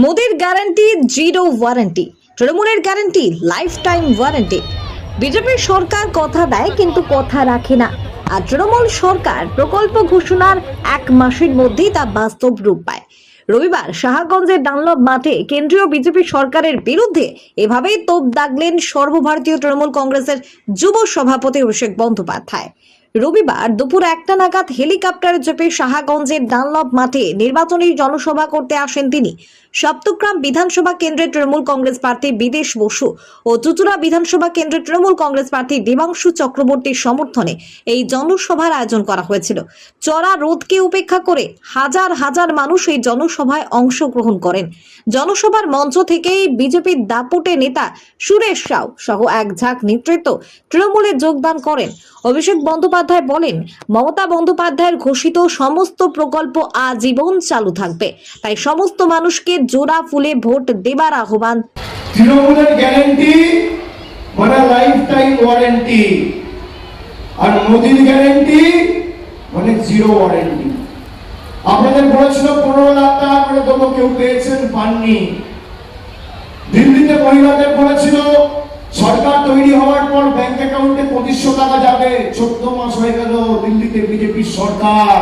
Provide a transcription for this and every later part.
মোদির guarantee zero warranty, তৃণমূলের guarantee life time warranty. বিজেপির সরকার কথা দেয় কিন্তু কথা রাখে না, আর তৃণমূল সরকার প্রকল্প ঘোষণার এক মাসের মধ্যেই তা বাস্তব রূপ পায়। রবিবার সাহাগঞ্জের ডানলপ মাঠে কেন্দ্রীয় বিজেপি সরকারের বিরুদ্ধে এভাবেই তোপ দাগলেন সর্বভারতীয় তৃণমূল কংগ্রেসের যুব সভাপতি অভিষেক বন্দ্যোপাধ্যায়। রবিবার দুপুর 1টা নাগাদ হেলিকপ্টারে চেপে সাহাগঞ্জের ডানলপ মাঠে নির্বাচনী জনসভা করতে আসেন তিনি। সপ্তগ্রাম বিধানসভা কেন্দ্রের তৃণমূল কংগ্রেস প্রার্থী বিদেশ বসু ও চুচুড়া বিধানসভা কেন্দ্রের তৃণমূল কংগ্রেস প্রার্থী দেবাংশু চক্রবর্তীর সমর্থনে এই জনসভার আয়োজন করা হয়েছিল। চড়া রোদকে উপেক্ষা করে হাজার হাজার মানুষ এই জনসভায় অংশগ্রহণ করেন। জনসভার মঞ্চ থেকেই বিজেপির দাপুটে নেতা সুরেশ সাউ সহ এক ঝাঁক নেতৃত্ব তৃণমূলে যোগদান করেন। অভিষেক বন্দ্যোপাধ্যায় বলেন, মমতা বন্দ্যোপাধ্যায়ের ঘোষিত সমস্ত প্রকল্প আজীবন চালু থাকবে, তাই সমস্ত মানুষকে জোড়া ফুলে ভোট দেবার আহ্বান। তৃণমূলের গ্যারান্টি মানে লাইফ টাইম ওয়ারেন্টি, আর মোদির গ্যারান্টি মানে জিরো ওয়ারেন্টি। আপনাদের বলেছিল 15 লাখ টাকা করে দেবো, কেউ পেয়েছেন পাননি। দিল্লিতে মহিলাদের বলেছিল সরকার তৈরি হওয়ার পর ব্যাংক অ্যাকাউন্টে 2500 টাকা যাবে। 14 মাস হয়ে গেল দিল্লিতে বিজেপির সরকার,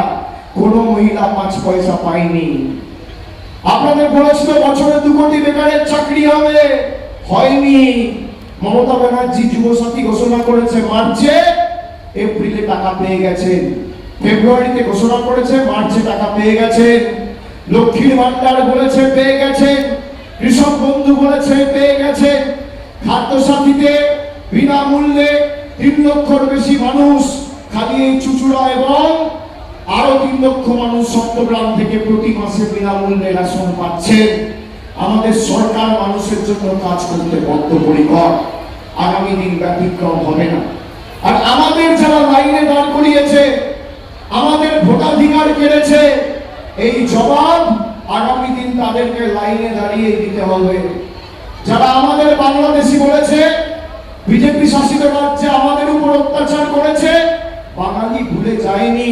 কোনো মহিলা 5 পয়সা পায়নি। আপনাদের বলেছিল বছরে 2 কোটি বেকারের চাকরি হবে, হয়নি। মমতা ব্যানার্জি যুবসাথী ঘোষণা করেছে মার্চে, এপ্রিলে টাকা পেয়ে গেছেন। ফেব্রুয়ারিতে ঘোষণা করেছে, মার্চে টাকা পেয়ে গেছেন। লক্ষ্মীর ভান্ডার বলেছে পেয়ে গেছেন, কৃষক বন্ধু বলেছে পেয়ে গেছেন। খাদ্যসাথীতে বিনামূল্যে 3 লক্ষর বেশি মানুষ খালি এই চুচুড়া এবং আরো 3 লক্ষ মানুষ সপ্তগ্রাম থেকে প্রতি মাসে বিনামূল্যে রেশন পাচ্ছেন। আমাদের সরকার মানুষের জন্য কাজ করতে বদ্ধপরিকর, আগামী দিন ব্যতিক্রম হবে না। আর আমাদের যারা লাইনে দাঁড় করিয়েছে, আমাদের ভোটাধিকার কেড়েছে, এই জবাব আগামী দিন তাদেরকে লাইনে দাঁড়িয়ে দিতে হবে। যারা আমাদের বাংলাদেশি বলেছে, বিজেপি শাসিত রাজ্যে আমাদের উপর অত্যাচার করেছে, বাঙালি ভুলে যায়নি।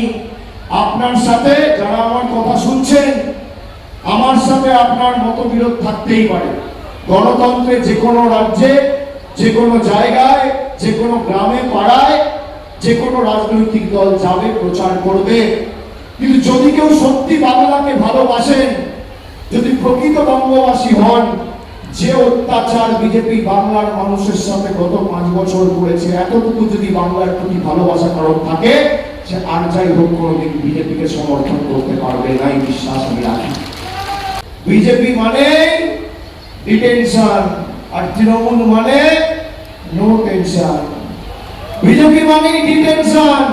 আপনার সাথে যারা আমার কথা শুনছেন, আমার সাথে আপনার মতবিরোধ থাকতেই পারে। গণতন্ত্রে যে কোনো রাজ্যে, যে কোনো জায়গায়, যে কোনো গ্রামে পাড়ায় যে কোনো রাজনৈতিক দল যাবে, প্রচার করবে। কিন্তু যদি কেউ সত্যি বাংলাকে ভালোবাসেন, যদি প্রকৃত বঙ্গবাসী হন, যে অত্যাচার বিজেপি বাংলার মানুষের সাথে গত 5 বছর করেছে, এতটুকু যদি বাংলার প্রতি ভালোবাসা কারণ থাকে, সে আর যাই হোক কোনোদিন বিজেপিকে সমর্থন করতে পারবে না, এই বিশ্বাস আমি রাখি। বিজেপি মানে ডিটেনশন, আর তৃণমূল মানে নো টেনশন। বিজেপি মানে ডিটেনশন,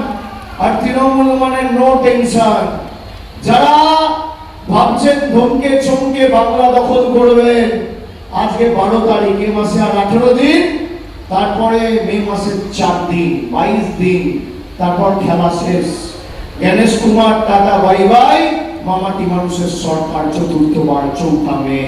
আর তৃণমূল মানে নো টেনশন। যারা ভাবছেন ধমকে চমকে বাংলা দখল করবেন, আজকে 12 তারিখ, এ মাসে আর 18 দিন, তারপরে মে মাসের 4 দিন, 22 দিন, তারপর খেলা শেষ। Ganesh Kumar tata bye bye, মামাটি মানুষের সরকার 4র্থবার 4 মে।